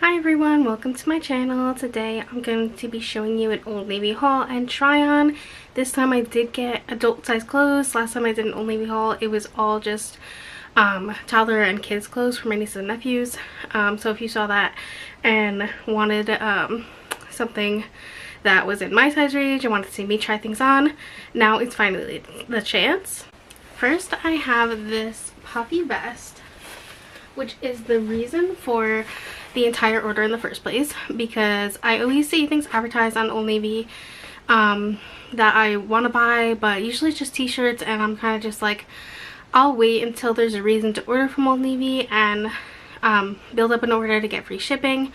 Hi everyone, welcome to my channel. Today I'm going to be showing you an Old Navy haul and try on. This time I did get adult size clothes. Last time I did an Old Navy haul, it was all just toddler and kids clothes for my nieces and nephews. So if you saw that and wanted something that was in my size range and wanted to see me try things on, now it's finally the chance. First I have this puffy vest, which is the reason for the entire order in the first place, because I always see things advertised on Old Navy that I want to buy, but usually it's just t-shirts, and I'm kind of just like, I'll wait until there's a reason to order from Old Navy and build up an order to get free shipping.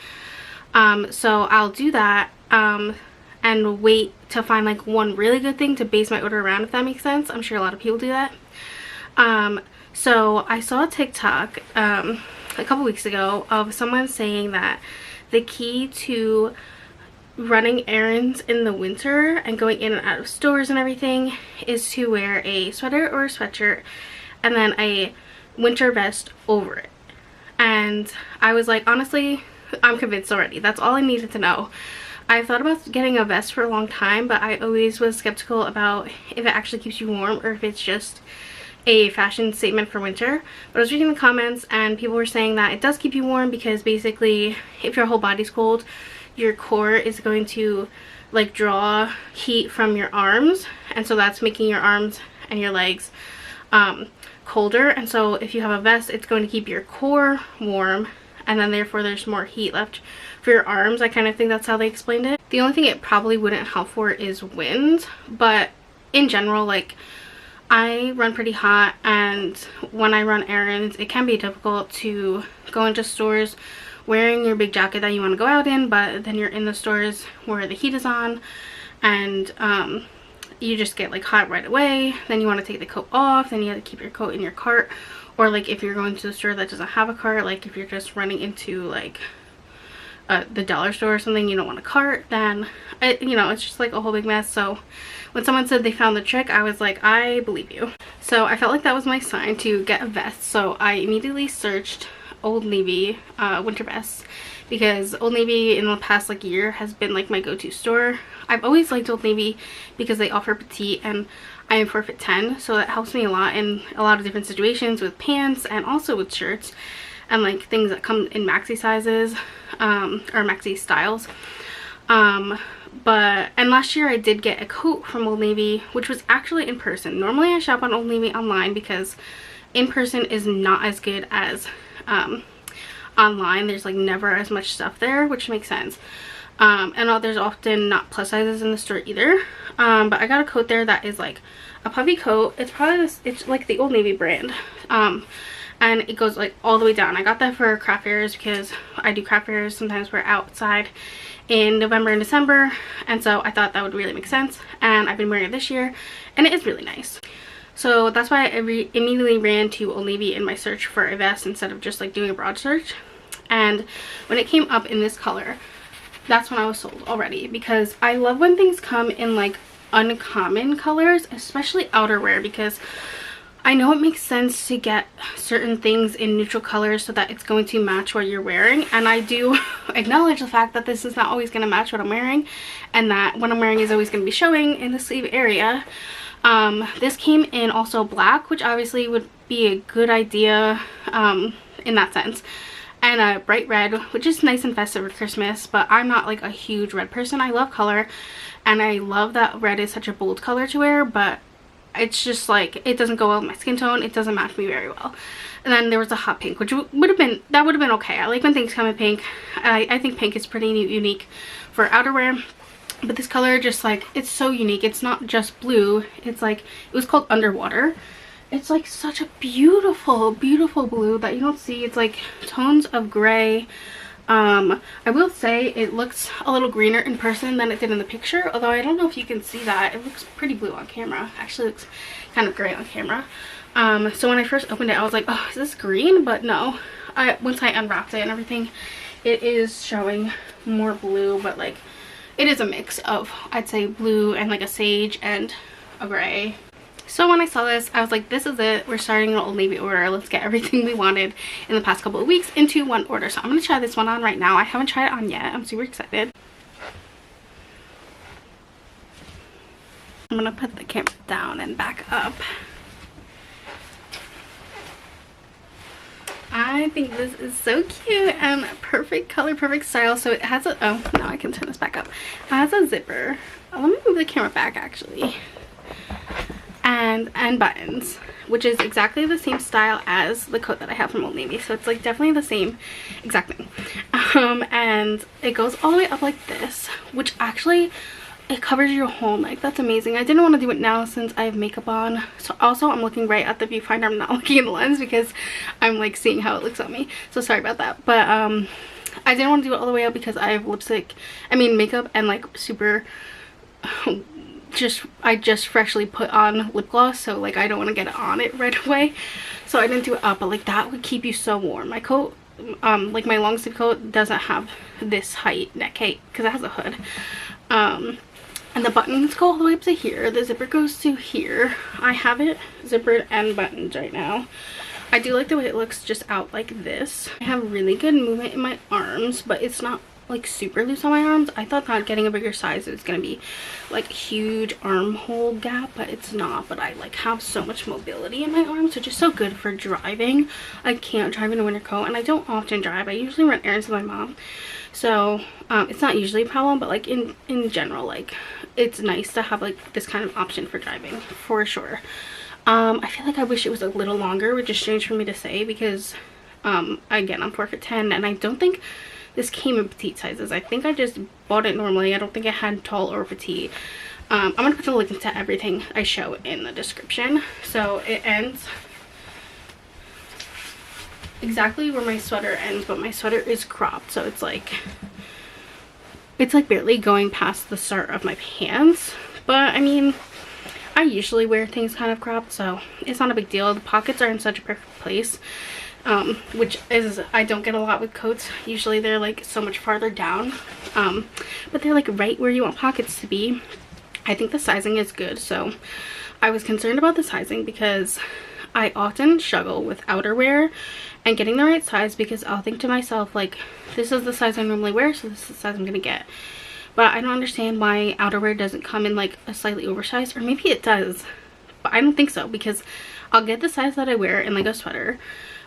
So I'll do that and wait to find like one really good thing to base my order around, if that makes sense. I'm sure a lot of people do that. So I saw a TikTok a couple weeks ago of someone saying that the key to running errands in the winter and going in and out of stores and everything is to wear a sweater or a sweatshirt and then a winter vest over it. And I was like, honestly, I'm convinced already. That's all I needed to know. I've thought about getting a vest for a long time, but I always was skeptical about if it actually keeps you warm or if it's just a fashion statement for winter. But I was reading the comments and people were saying that it does keep you warm, because basically if your whole body's cold, your core is going to like draw heat from your arms, and so that's making your arms and your legs colder. And so if you have a vest, it's going to keep your core warm, and then therefore there's more heat left for your arms. I kind of think that's how they explained it. The only thing it probably wouldn't help for is wind, but in general, like, I run pretty hot, and when I run errands it can be difficult to go into stores wearing your big jacket that you want to go out in, but then you're in the stores where the heat is on, and you just get like hot right away. Then you want to take the coat off, then you have to keep your coat in your cart, or like if you're going to a store that doesn't have a cart, like if you're just running into like the dollar store or something, you don't want a cart, then you know, it's just like a whole big mess. So when someone said they found the trick, I was like, I believe you. So I felt like that was my sign to get a vest. So I immediately searched Old Navy winter vests, because Old Navy in the past like year has been like my go-to store. I've always liked Old Navy because they offer petite, and I am 4'10", so that helps me a lot in a lot of different situations with pants and also with shirts and like things that come in maxi sizes or maxi styles. And last year I did get a coat from Old Navy, which was actually in person. Normally I shop on Old Navy online because in person is not as good as online. There's like never as much stuff there, which makes sense. And there's often not plus sizes in the store either. But I got a coat there that is like a puffy coat. It's probably it's like the Old Navy brand. And it goes like all the way down. I got that for craft fairs because I do craft fairs. Sometimes we're outside in November and December, and so I thought that would really make sense, and I've been wearing it this year and it is really nice. So that's why I immediately ran to Old Navy in my search for a vest instead of just like doing a broad search. And when it came up in this color, that's when I was sold already, because I love when things come in like uncommon colors, especially outerwear, because I know it makes sense to get certain things in neutral colors so that it's going to match what you're wearing, and I do acknowledge the fact that this is not always going to match what I'm wearing, and that what I'm wearing is always going to be showing in the sleeve area. This came in also black, which obviously would be a good idea in that sense, and a bright red, which is nice and festive for Christmas, but I'm not like a huge red person. I love color, and I love that red is such a bold color to wear, but it's just like, it doesn't go well with my skin tone. It doesn't match me very well. And then there was a hot pink, which would have been okay. I like when things come in pink. I think pink is pretty unique for outerwear, but this color just like, it's so unique. It's not just blue. It's like, it was called Underwater. It's like such a beautiful blue that you don't see. It's like tones of gray. I will say it looks a little greener in person than it did in the picture, although I don't know if you can see that. It looks pretty blue on camera. Actually looks kind of gray on camera. So when I first opened it, I was like, oh, is this green? But no, once I unwrapped it and everything, it is showing more blue, but like it is a mix of, I'd say, blue and like a sage and a gray. So when I saw this, I was like, this is it. We're starting an Old Navy order. Let's get everything we wanted in the past couple of weeks into one order. So I'm going to try this one on right now. I haven't tried it on yet. I'm super excited. I'm going to put the camera down and back up. I think this is so cute and perfect color, perfect style. So it has a, oh, now I can turn this back up. It has a zipper. Let me move the camera back actually. And buttons, which is exactly the same style as the coat that I have from Old Navy. So it's like definitely the same exact thing. And it goes all the way up like this, which actually it covers your whole neck. That's amazing. I didn't want to do it now since I have makeup on. So also I'm looking right at the viewfinder. I'm not looking in the lens because I'm like seeing how it looks on me. So sorry about that. But I didn't want to do it all the way up because I have makeup and like super I just freshly put on lip gloss, so like I don't want to get it on it right away, so I didn't do it up. But like that would keep you so warm. My coat, like my long sleeve coat, doesn't have this height neck height because it has a hood. And the buttons go all the way up to here. The zipper goes to here. I have it zippered and buttoned right now. I do like the way it looks just out like this. I have really good movement in my arms, but it's not like super loose on my arms. I thought that getting a bigger size is gonna be like huge armhole gap, but it's not. But I like have so much mobility in my arms, which is so good for driving. I can't drive in a winter coat, and I don't often drive. I usually run errands with my mom, so it's not usually a problem, but like in general, like it's nice to have like this kind of option for driving for sure. I feel like I wish it was a little longer, which is strange for me to say because again, I'm 4'10", and I don't think this came in petite sizes. I think I just bought it normally. I don't think it had tall or petite. I'm gonna put the link to everything I show in the description. So it ends exactly where my sweater ends, but my sweater is cropped, so it's like barely going past the start of my pants. But I mean, I usually wear things kind of cropped, so it's not a big deal. The pockets are in such a perfect place, which is I don't get a lot with coats. Usually they're like so much farther down, but they're like right where you want pockets to be. I think the sizing is good. So I was concerned about the sizing because I often struggle with outerwear and getting the right size, because I'll think to myself like, this is the size I normally wear, so this is the size I'm gonna get. But I don't understand why outerwear doesn't come in like a slightly oversized, or maybe it does, but I don't think so, because I'll get the size that I wear in like a sweater,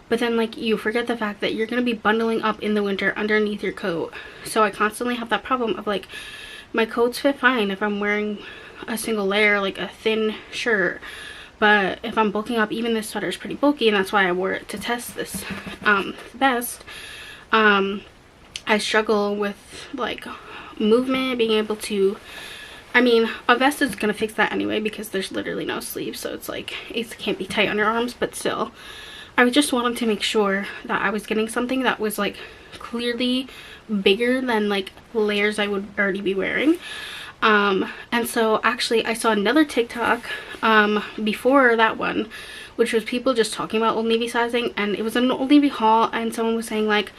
but then like you forget the fact that you're going to be bundling up in the winter underneath your coat. So I constantly have that problem of like, my coats fit fine if I'm wearing a single layer, like a thin shirt, but if I'm bulking up, even this sweater is pretty bulky, and that's why I wore it to test this vest. I struggle with like movement, being able to, I mean, a vest is gonna fix that anyway because there's literally no sleeves, so it's like it can't be tight on your arms, but still I just wanted to make sure that I was getting something that was like clearly bigger than like layers I would already be wearing. And so actually I saw another TikTok before that one, which was people just talking about Old Navy sizing, and it was an Old Navy haul, and someone was saying like,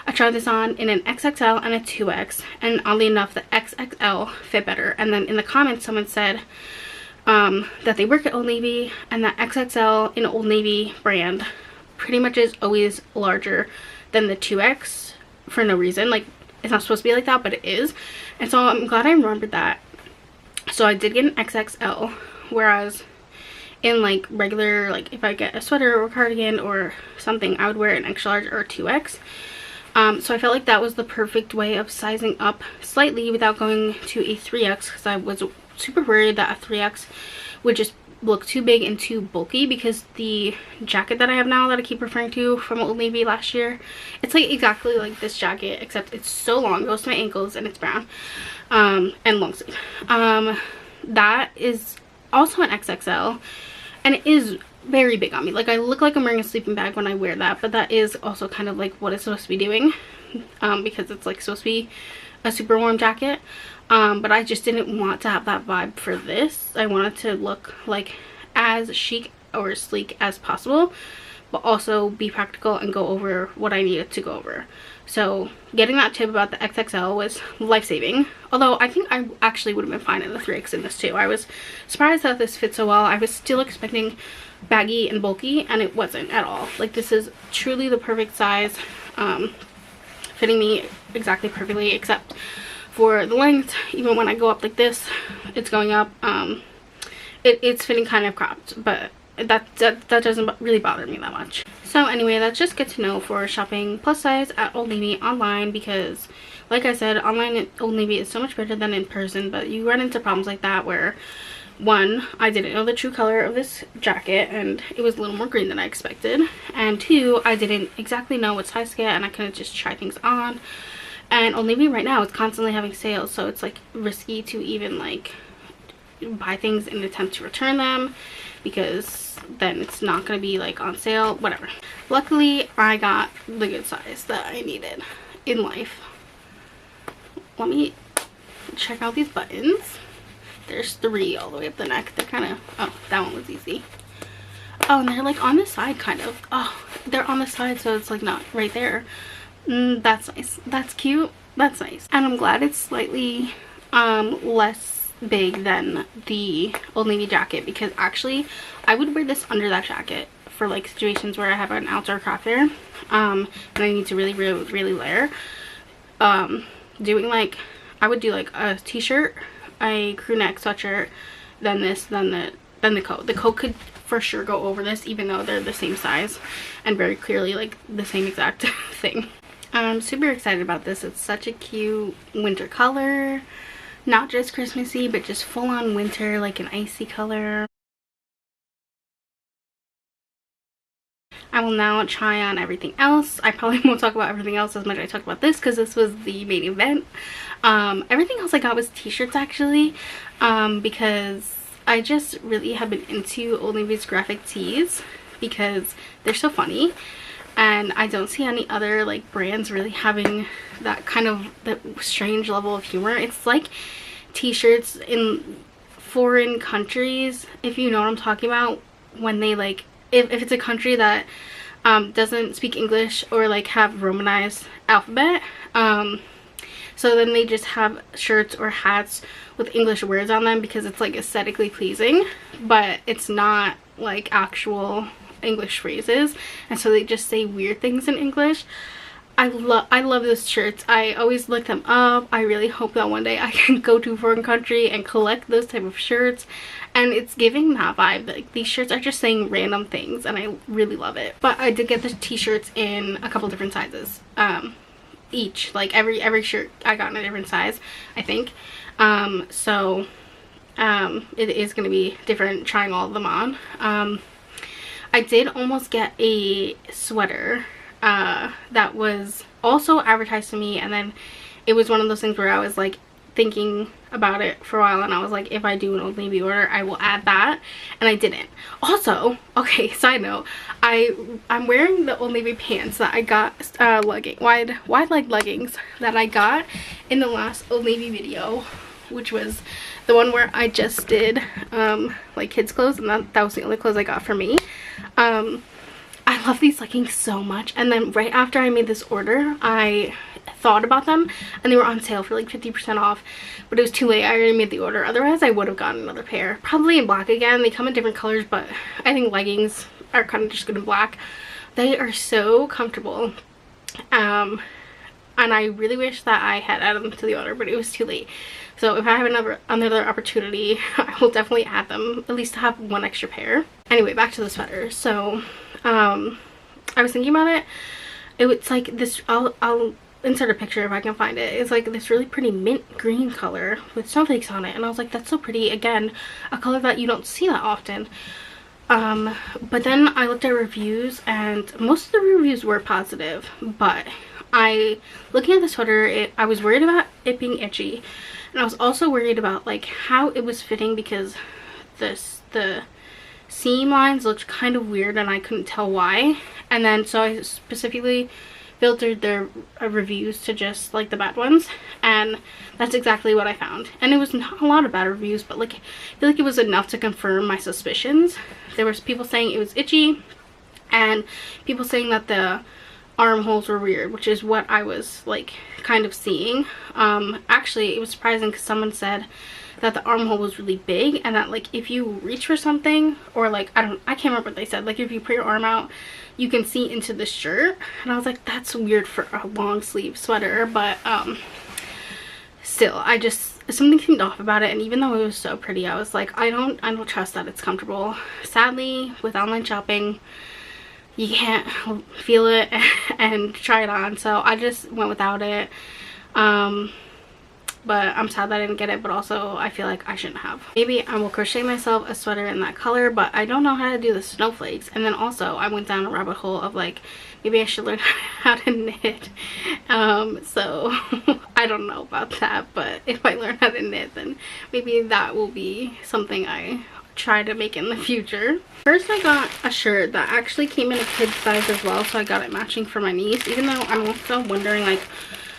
I tried this on in an XXL and a 2X, and oddly enough the XXL fit better. And then in the comments someone said that they work at Old Navy, and that XXL in Old Navy brand pretty much is always larger than the 2X for no reason. Like, it's not supposed to be like that, but it is. And so I'm glad I remembered that. So I did get an XXL, whereas in like regular, like if I get a sweater or a cardigan or something, I would wear an extra large or a 2X. So I felt like that was the perfect way of sizing up slightly without going to a 3X, because I was super worried that a 3X would just look too big and too bulky, because the jacket that I have now that I keep referring to from Old Navy last year, it's like exactly like this jacket, except it's so long, it goes to my ankles, and it's brown and long sleeve. That is also an XXL, and it is very big on me. Like, I look like I'm wearing a sleeping bag when I wear that, but that is also kind of like what it's supposed to be doing, because it's like supposed to be a super warm jacket. But I just didn't want to have that vibe for this. I wanted to look like as chic or sleek as possible, but also be practical and go over what I needed to go over. So getting that tip about the XXL was life-saving, although I think I actually would have been fine in the 3X in this too. I was surprised that this fit so well. I was still expecting baggy and bulky, and it wasn't at all. Like, this is truly the perfect size, fitting me exactly perfectly, except for the length. Even when I go up like this, it's going up. It's fitting kind of cropped, but that doesn't really bother me that much. So anyway, that's just good to know for shopping plus size at Old Navy online, because like I said, online at Old Navy is so much better than in person, but you run into problems like that where, one, I didn't know the true color of this jacket and it was a little more green than I expected, and two, I didn't exactly know what size to get and I couldn't just try things on. And Old Navy right now is constantly having sales, so it's like risky to even like buy things in an attempt to return them, because then it's not going to be like on sale, whatever. Luckily, I got the good size that I needed in life. Let me check out these buttons. There's 3 all the way up the neck. They're kind of, oh, that one was easy. Oh, and they're like on the side kind of. Oh, they're on the side, so it's like not right there. That's nice. That's cute. That's nice. And I'm glad it's slightly less big than the Old Navy jacket, because actually I would wear this under that jacket for like situations where I have an outdoor craft fair and I need to really layer. Doing like, I would do like a t-shirt, a crew neck sweatshirt, then this, then the coat. The coat could for sure go over this, even though they're the same size and very clearly like the same exact thing. I'm super excited about this. It's such a cute winter color. Not just Christmassy, but just full-on winter, like an icy color. I will now try on everything else. I probably won't talk about everything else as much as I talked about this, because this was the main event. Everything else I got was t-shirts actually, because I just really have been into Old Navy's graphic tees because they're so funny. And I don't see any other like brands really having that kind of that strange level of humor. It's like t-shirts in foreign countries, if you know what I'm talking about, when they like, if it's a country that doesn't speak English or like have romanized alphabet, so then they just have shirts or hats with English words on them because it's like aesthetically pleasing, but it's not like actual English phrases, and so they just say weird things in English. I love those shirts. I always look them up. I really hope that one day I can go to a foreign country and collect those type of shirts, and it's giving that vibe. Like, these shirts are just saying random things and I really love it. But I did get the t-shirts in a couple different sizes, each, like every shirt I got in a different size, I think. So it is going to be different trying all of them on. I did almost get a sweater that was also advertised to me, and then it was one of those things where I was like thinking about it for a while, and I was like, if I do an Old Navy order, I will add that, and I didn't. Also, okay, side note, I'm wearing the Old Navy pants that I got, wide leg leggings that I got in the last Old Navy video, which was the one where I just did like kids clothes, and that was the only clothes I got for me. I love these leggings so much, and then right after I made this order, I thought about them and they were on sale for like 50% off, but it was too late. I already made the order. Otherwise I would have gotten another pair, probably in black again. They come in different colors, but I think leggings are kind of just good in black. They are so comfortable, and I really wish that I had added them to the order, but it was too late. So if I have another opportunity, I will definitely add them, at least to have one extra pair. Anyway, back to the sweater. So I was thinking about it. It's like this, I'll insert a picture if I can find it. It's like this really pretty mint green color with snowflakes on it, and I was like, that's so pretty. Again, a color that you don't see that often. But then I looked at reviews, and most of the reviews were positive, but looking at the sweater, I was worried about it being itchy, and I was also worried about like how it was fitting, because the seam lines looked kind of weird and I couldn't tell why. And then so I specifically filtered their reviews to just like the bad ones, and that's exactly what I found. And it was not a lot of bad reviews, but like I feel like it was enough to confirm my suspicions. There was people saying it was itchy, and people saying that the armholes were weird, which is what I was like kind of seeing. Actually, it was surprising because someone said that the armhole was really big, and that like if you reach for something, or like I can't remember what they said, like if you put your arm out you can see into the shirt, and I was like, that's weird for a long sleeve sweater. But still, I just, something seemed off about it, and even though it was so pretty, I was like, I don't trust that it's comfortable. Sadly, with online shopping, you can't feel it and try it on, so I just went without it. But I'm sad that I didn't get it, but also I feel like I shouldn't have. Maybe I will crochet myself a sweater in that color, but I don't know how to do the snowflakes. And then also I went down a rabbit hole of like, maybe I should learn how to knit. So I don't know about that, but if I learn how to knit, then maybe that will be something I try to make in the future. First, I got a shirt that actually came in a kid's size as well, so I got it matching for my niece, even though I'm also wondering like,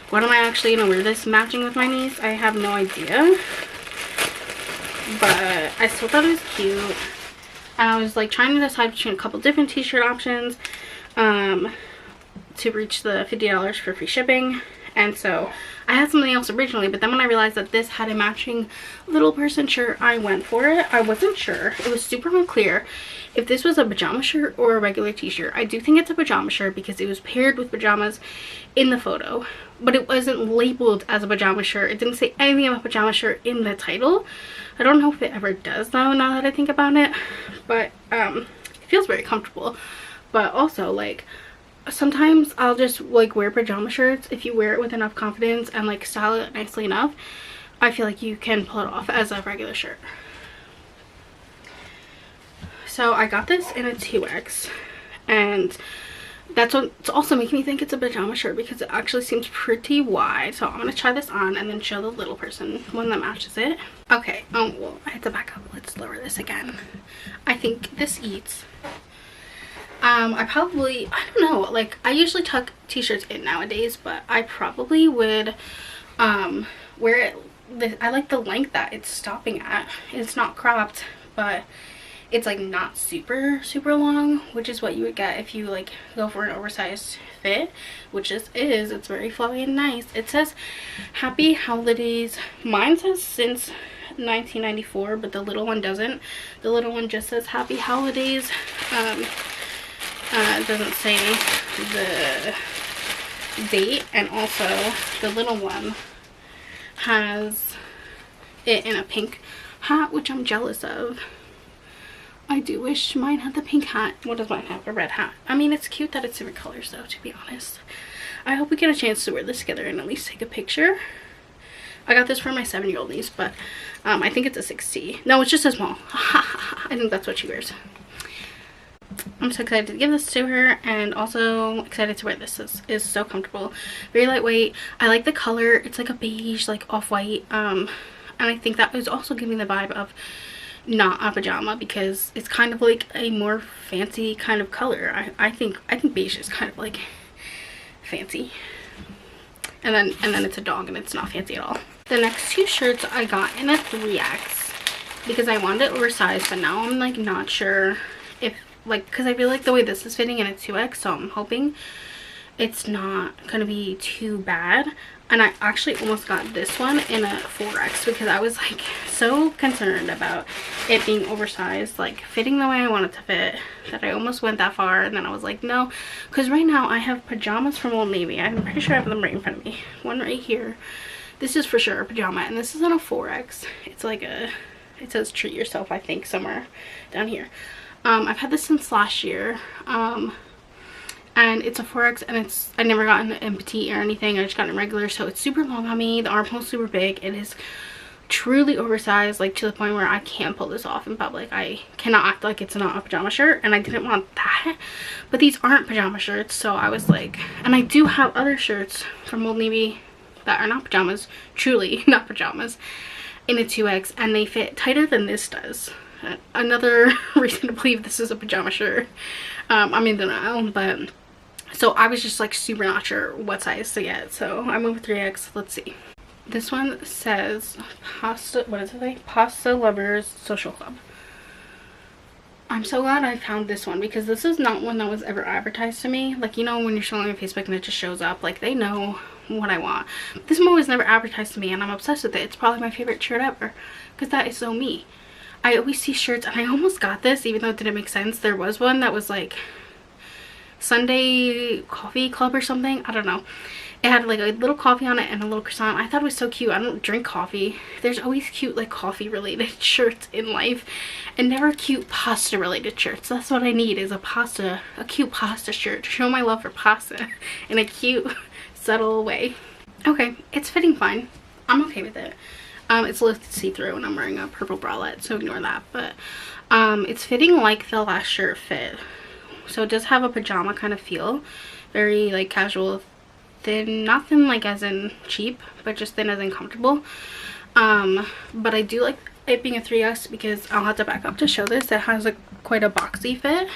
what am I actually gonna wear this matching with my niece? I have no idea, but I still thought it was cute. And I was like trying to decide between a couple different t-shirt options to reach the $50 for free shipping. And so I had something else originally, but then when I realized that this had a matching little person shirt, I went for it. I wasn't sure. It was super unclear if this was a pajama shirt or a regular t-shirt. I do think it's a pajama shirt because it was paired with pajamas in the photo, but it wasn't labeled as a pajama shirt. It didn't say anything about pajama shirt in the title. I don't know if it ever does though, now that I think about it, but it feels very comfortable. But also, like, sometimes I'll just like wear pajama shirts. If you wear it with enough confidence and like style it nicely enough, I feel like you can pull it off as a regular shirt. So I got this in a 2X, and that's what's also making me think it's a pajama shirt because it actually seems pretty wide. So I'm gonna try this on and then show the little person one that matches it. Okay, well, I had to back up. Let's lower this again. I think this eats. I probably, I don't know, like I usually tuck t-shirts in nowadays, but I probably would wear it. I like the length that it's stopping at. It's not cropped, but it's like not super long, which is what you would get if you like go for an oversized fit, which is it's very flowy and nice. It says happy holidays. Mine says since 1994, but the little one doesn't. The little one just says happy holidays. It doesn't say the date, and also the little one has it in a pink hat, which I'm jealous of. I do wish mine had the pink hat. What does mine have? A red hat. I mean, it's cute that it's different colors though, to be honest. I hope we get a chance to wear this together and at least take a picture. I got this for my 7-year-old niece, but I think it's a 6C. No, it's just a small. I think that's what she wears. I'm so excited to give this to her, and also excited to wear this. This is so comfortable, very lightweight. I like the color. It's like a beige, like off-white, and I think that was also giving the vibe of not a pajama because it's kind of like a more fancy kind of color. I think beige is kind of like fancy, and then it's a dog and it's not fancy at all. The next two shirts I got in a 3X because I wanted it oversized, but now I'm like not sure if, like, because I feel like the way this is fitting in a 2X, so I'm hoping it's not gonna be too bad. And I actually almost got this one in a 4X because I was like so concerned about it being oversized, like fitting the way I want it to fit, that I almost went that far. And then I was like, no, because right now I have pajamas from Old Navy. I'm pretty sure I have them right in front of me. One right here. This is for sure a pajama, and this is in a 4X. It's like a, it says treat yourself, I think, somewhere down here. I've had this since last year, and it's a 4X, and it's, I never gotten an petite or anything. I just got it regular, so it's super long on me. The armhole's super big. It is truly oversized, like to the point where I can't pull this off in public. I cannot act like it's not a pajama shirt, and I didn't want that. But these aren't pajama shirts, so I was like, and I do have other shirts from Old Navy that are not pajamas, truly not pajamas, in a 2X, and they fit tighter than this does. Another reason to believe this is a pajama shirt. I'm in denial, but so I was just like super not sure what size to get, so I went with 3X. Let's see. This one says pasta, what does it say? Pasta Lovers Social Club. I'm so glad I found this one, because this is not one that was ever advertised to me. Like, you know, when you're scrolling on Facebook and it just shows up, like, they know what I want. This one was never advertised to me, and I'm obsessed with it. It's probably my favorite shirt ever, because that is so me. I always see shirts, and I almost got this even though it didn't make sense. There was one that was like Sunday Coffee Club or something, I don't know. It had like a little coffee on it and a little croissant. I thought it was so cute. I don't drink coffee. There's always cute like coffee related shirts in life, and never cute pasta related shirts. That's what I need, is a cute pasta shirt to show my love for pasta in a cute subtle way. Okay, it's fitting fine. I'm okay with it. It's a little see-through and I'm wearing a purple bralette, so ignore that. But it's fitting like the last shirt fit. So it does have a pajama kind of feel. Very like casual, thin, not thin like as in cheap, but just thin as in comfortable. But I do like it being a 3X, because I'll have to back up to show this. It has like quite a boxy fit.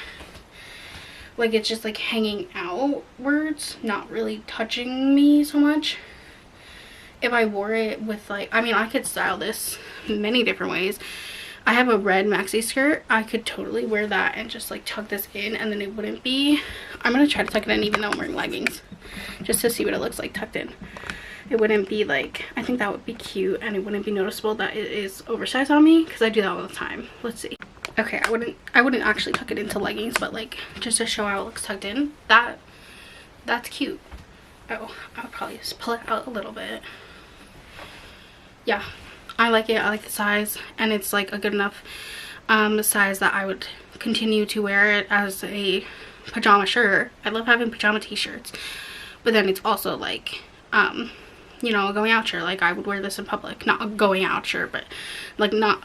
Like it's just like hanging outwards, not really touching me so much. If I wore it with like, I mean, I could style this many different ways. I have a red maxi skirt. I could totally wear that and just like tuck this in, and then it wouldn't be, I'm gonna try to tuck it in even though I'm wearing leggings, just to see what it looks like tucked in. It wouldn't be like, I think that would be cute, and it wouldn't be noticeable that it is oversized on me, because I do that all the time. Let's see. Okay, I wouldn't actually tuck it into leggings, but like just to show how it looks tucked in, that's cute. Oh, I'll probably just pull it out a little bit. Yeah, I like it. I like the size, and it's like a good enough size that I would continue to wear it as a pajama shirt. I love having pajama t-shirts, but then it's also like you know, a going out shirt. Like I would wear this in public. Not a going out shirt, but like not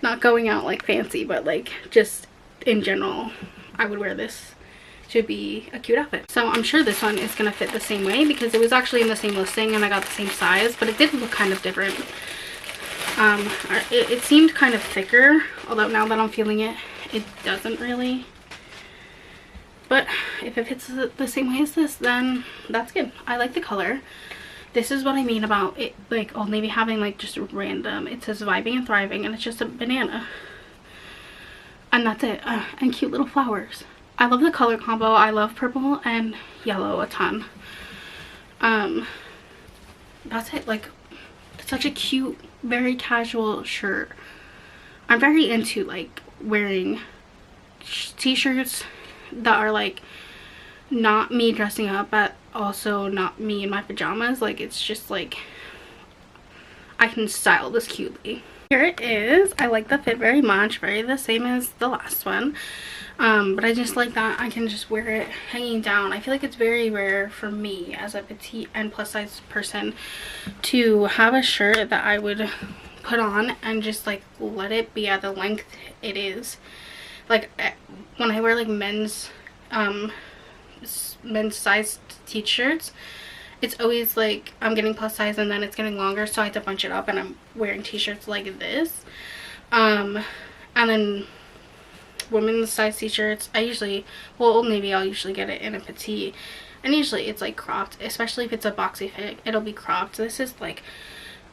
not going out like fancy, but like just in general I would wear this to be a cute outfit. So I'm sure this one is gonna fit the same way, because it was actually in the same listing and I got the same size, but it did look kind of different. It seemed kind of thicker, although now that I'm feeling it, it doesn't really. But if it fits the same way as this, then that's good. I like the color. This is what I mean about it, like Old Navy having like just random, it says vibing and thriving, and it's just a banana, and that's it. And cute little flowers. I love the color combo. I love purple and yellow a ton. That's it. Like, it's such a cute, very casual shirt. I'm very into like wearing t-shirts that are like not me dressing up, but also not me in my pajamas. Like it's just like I can style this cutely. Here it is. I like the fit very much, very the same as the last one. But I just like that I can just wear it hanging down. I feel like it's very rare for me as a petite and plus size person to have a shirt that I would put on and just like let it be at the length it is. Like when I wear like men's sized t-shirts, it's always like I'm getting plus size and then it's getting longer, so I have to bunch it up, and I'm wearing t-shirts like this. And then women's size t-shirts, I usually, well, Old Navy, I'll usually get it in a petite, and usually it's like cropped, especially if it's a boxy fit, it'll be cropped. This is like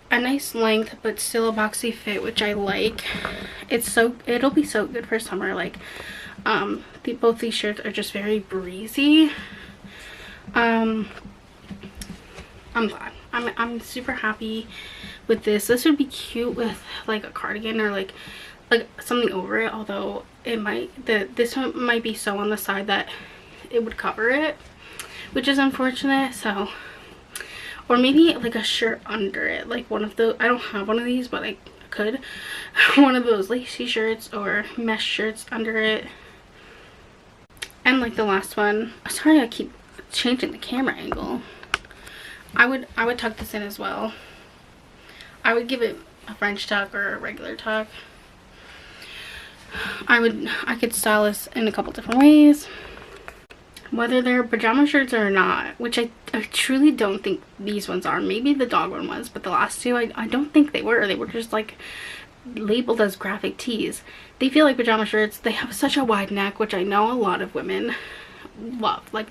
a nice length but still a boxy fit, which I like. It'll be so good for summer. Like both these shirts are just very breezy. I'm glad. I'm super happy with this. This would be cute with like a cardigan or like something over it, although this one might be so on the side that it would cover it, which is unfortunate. So, or maybe like a shirt under it, like one of the, I don't have one of these, but I could, one of those lacy shirts or mesh shirts under it. And like the last one, sorry I keep changing the camera angle, I would tuck this in as well. I would give it a French tuck or a regular tuck. I could style this in a couple different ways, whether they're pajama shirts or not, which I truly don't think these ones are. Maybe the dog one was, but the last two I don't think they were. They were just like labeled as graphic tees. They feel like pajama shirts. They have such a wide neck, which I know a lot of women love. Like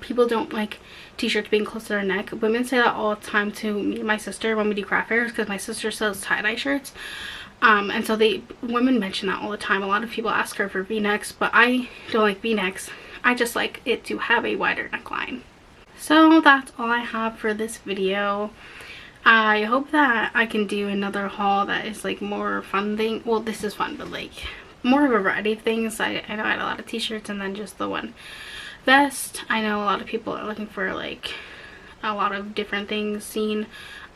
people don't like t-shirts being close to their neck. Women say that all the time to me and my sister when we do craft fairs, because my sister sells tie-dye shirts. And so women mention that all the time. A lot of people ask her for v-necks, but I don't like v-necks. I just like it to have a wider neckline. So that's all I have for this video. I hope that I can do another haul that is like more fun thing. Well, this is fun, but like more of a variety of things. I know I had a lot of t-shirts and then just the one vest. I know a lot of people are looking for like a lot of different things seen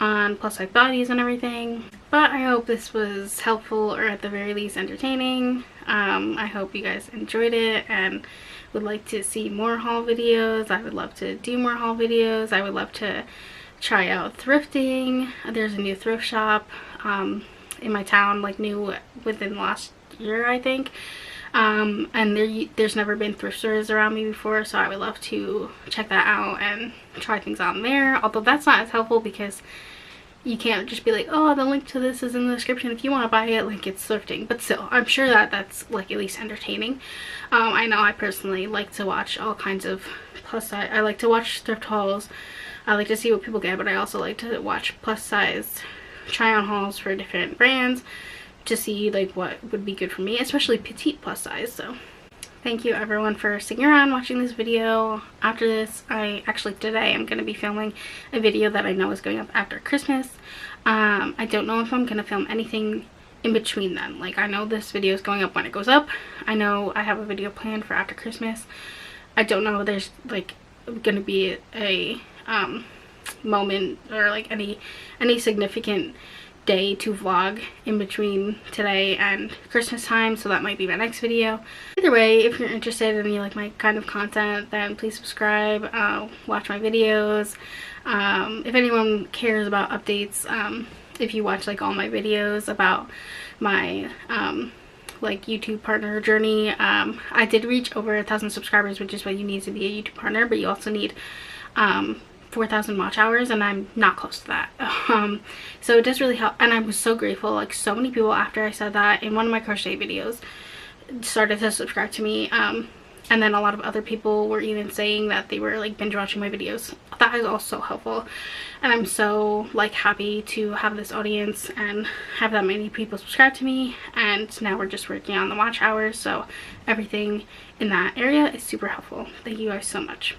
on plus size bodies and everything, but I hope this was helpful, or at the very least entertaining. I hope you guys enjoyed it and would like to see more haul videos. I would love to do more haul videos. I would love to try out thrifting. There's a new thrift shop in my town, like new within the last year, I think. And there's never been thrift stores around me before, so I would love to check that out and try things on there. Although that's not as helpful because you can't just be like, oh, the link to this is in the description if you want to buy it, like it's thrifting. But still, I'm sure that that's like at least entertaining. I know I personally like to watch all kinds of plus size. I like to watch thrift hauls. I like to see what people get, but I also like to watch plus size try on hauls for different brands to see like what would be good for me, especially petite plus size. So thank you everyone for sticking around watching this video. After this, today I'm going to be filming a video that I know is going up after Christmas. I don't know if I'm going to film anything in between then. Like, I know this video is going up when it goes up. I know I have a video planned for after Christmas. I don't know if there's like going to be a moment or like any significant day to vlog in between today and Christmas time, so that might be my next video. Either way, if you're interested and you like my kind of content, then please subscribe, watch my videos. If anyone cares about updates, if you watch like all my videos about my like YouTube partner journey, I did reach over 1,000 subscribers, which is what you need to be a YouTube partner, but you also need 4,000 watch hours, and I'm not close to that. So it does really help, and I was so grateful. Like, so many people after I said that in one of my crochet videos started to subscribe to me, and then a lot of other people were even saying that they were like binge watching my videos. That is also helpful, and I'm so like happy to have this audience and have that many people subscribe to me. And now we're just working on the watch hours, so everything in that area is super helpful. Thank you guys so much.